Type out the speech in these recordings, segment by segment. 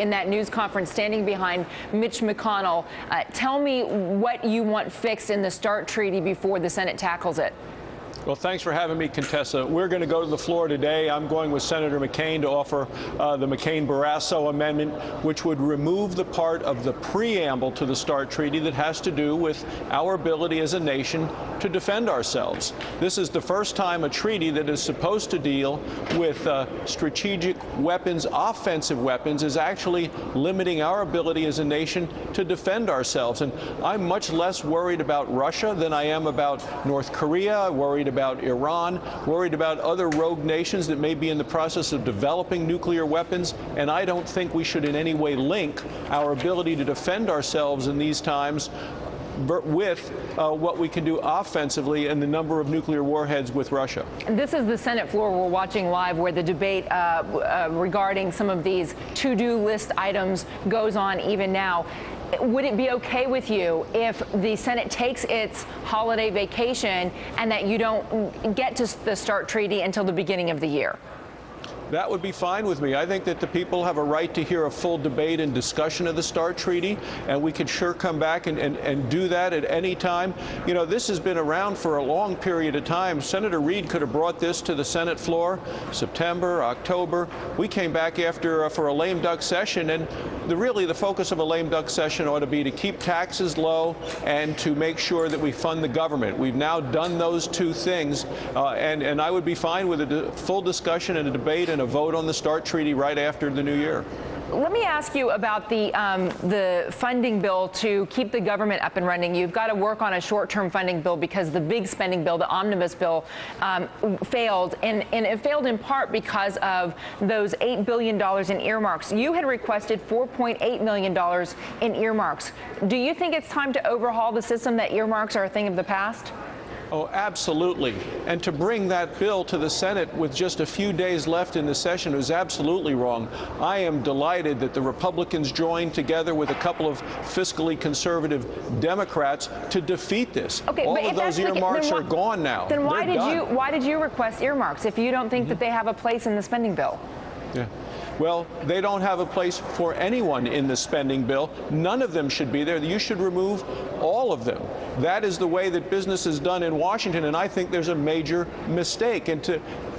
in that news conference standing behind Mitch McConnell. Tell me what you want fixed in the START treaty before the Senate tackles it. Well, thanks for having me, Contessa. We're going to go to the floor today. I'm going with Senator McCain to offer the McCain-Barrasso amendment, which would remove the part of the preamble to the START treaty that has to do with our ability as a nation to defend ourselves. This is the first time a treaty that is supposed to deal with strategic weapons, offensive weapons, is actually limiting our ability as a nation to defend ourselves. And I'm much less worried about Russia than I am about North Korea, worried about Iran, worried about other rogue nations that may be in the process of developing nuclear weapons, and I don't think we should in any way link our ability to defend ourselves in these times with what we can do offensively and the number of nuclear warheads with Russia. This is the Senate floor we're watching live, where the debate regarding some of these to-do list items goes on even now. Would it be okay with you if the Senate takes its holiday vacation and that you don't get to the START treaty until the beginning of the year? That would be fine with me. I think that the people have a right to hear a full debate and discussion of the START treaty, and we could sure come back and do that at any time. You know, this has been around for a long period of time. Senator Reid could have brought this to the Senate floor September, October. We came back after for a lame duck session, and really the focus of a lame duck session ought to be to keep taxes low and to make sure that we fund the government. We've now done those two things, and I would be fine with a full discussion and a debate and a vote on the START treaty right after the new year. Let me ask you about the funding bill to keep the government up and running. You've got to work on a short-term funding bill because the big spending bill, the omnibus bill, failed. And it failed in part because of those $8 billion in earmarks. You had requested $4.8 million in earmarks. Do you think it's time to overhaul the system, that earmarks are a thing of the past? Oh, absolutely. And to bring that bill to the Senate with just a few days left in the session was absolutely wrong. I am delighted that the Republicans joined together with a couple of fiscally conservative Democrats to defeat this. Okay, all of those earmarks are gone now. Then why did you request earmarks if you don't think that they have a place in the spending bill? Yeah. Well, they don't have a place for anyone in the spending bill. None of them should be there. You should remove all of them. That is the way that business is done in Washington, and I think there's a major mistake. And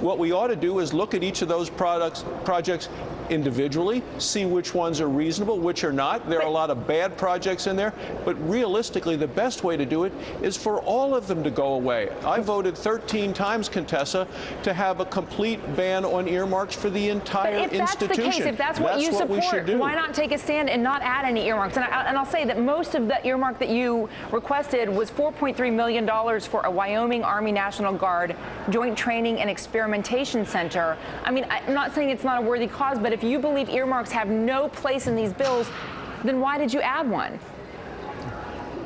what we ought to do is look at each of those projects individually, see which ones are reasonable, which are not. There are a lot of bad projects in there, but realistically, the best way to do it is for all of them to go away. I voted 13 times, Contessa, to have a complete ban on earmarks for the entire institution. If that's the case, if that's what you support, why not take a stand and not add any earmarks? And I'll say that most of the earmark that you requested was $4.3 million for a Wyoming Army National Guard Joint Training and Experimentation Center. I mean, I'm not saying it's not a worthy cause, but if you believe earmarks have no place in these bills, then why did you add one?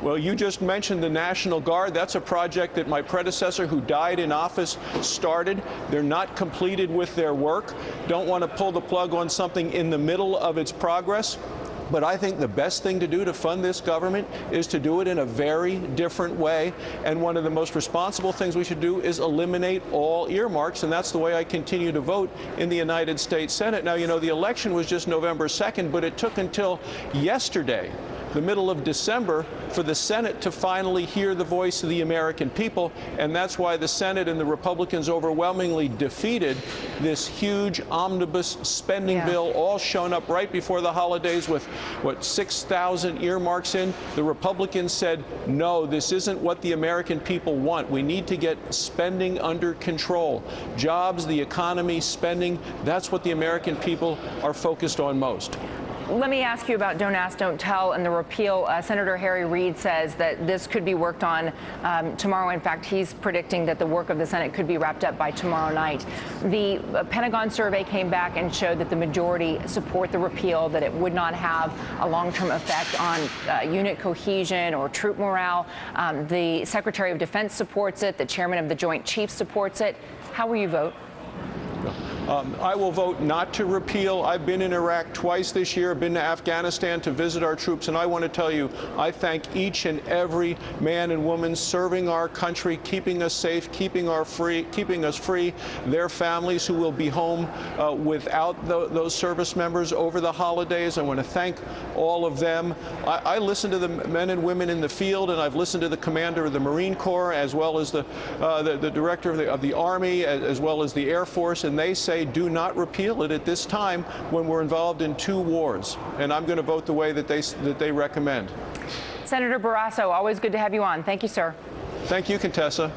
Well, you just mentioned the National Guard. That's a project that my predecessor, who died in office, started. They're not completed with their work. Don't want to pull the plug on something in the middle of its progress. But I think the best thing to do to fund this government is to do it in a very different way. And one of the most responsible things we should do is eliminate all earmarks. And that's the way I continue to vote in the United States Senate. Now, you know, the election was just November 2nd, but it took until yesterday, the middle of December, for the Senate to finally hear the voice of the American people. And that's why the Senate and the Republicans overwhelmingly defeated this huge omnibus spending bill, all shown up right before the holidays with, what, 6,000 earmarks in. The Republicans said, no, this isn't what the American people want. We need to get spending under control. Jobs, the economy, spending, that's what the American people are focused on most. Let me ask you about Don't Ask, Don't Tell and the repeal. Senator Harry Reid says that this could be worked on tomorrow. In fact, he's predicting that the work of the Senate could be wrapped up by tomorrow night. The Pentagon survey came back and showed that the majority support the repeal, that it would not have a long-term effect on unit cohesion or troop morale. The Secretary of Defense supports it. The chairman of the Joint Chiefs supports it. How will you vote? I will vote not to repeal. I've been in Iraq twice this year, been to Afghanistan to visit our troops, and I want to tell you, I thank each and every man and woman serving our country, keeping us safe, keeping us free, their families who will be home without those service members over the holidays. I want to thank all of them. I listen to the men and women in the field, and I've listened to the commander of the Marine Corps, as well as the director of the Army, as well as the Air Force, and they say do not repeal it at this time when we're involved in 2 wars. And I'm going to vote the way that they recommend. Senator Barrasso, always good to have you on. Thank you, sir. Thank you, Contessa.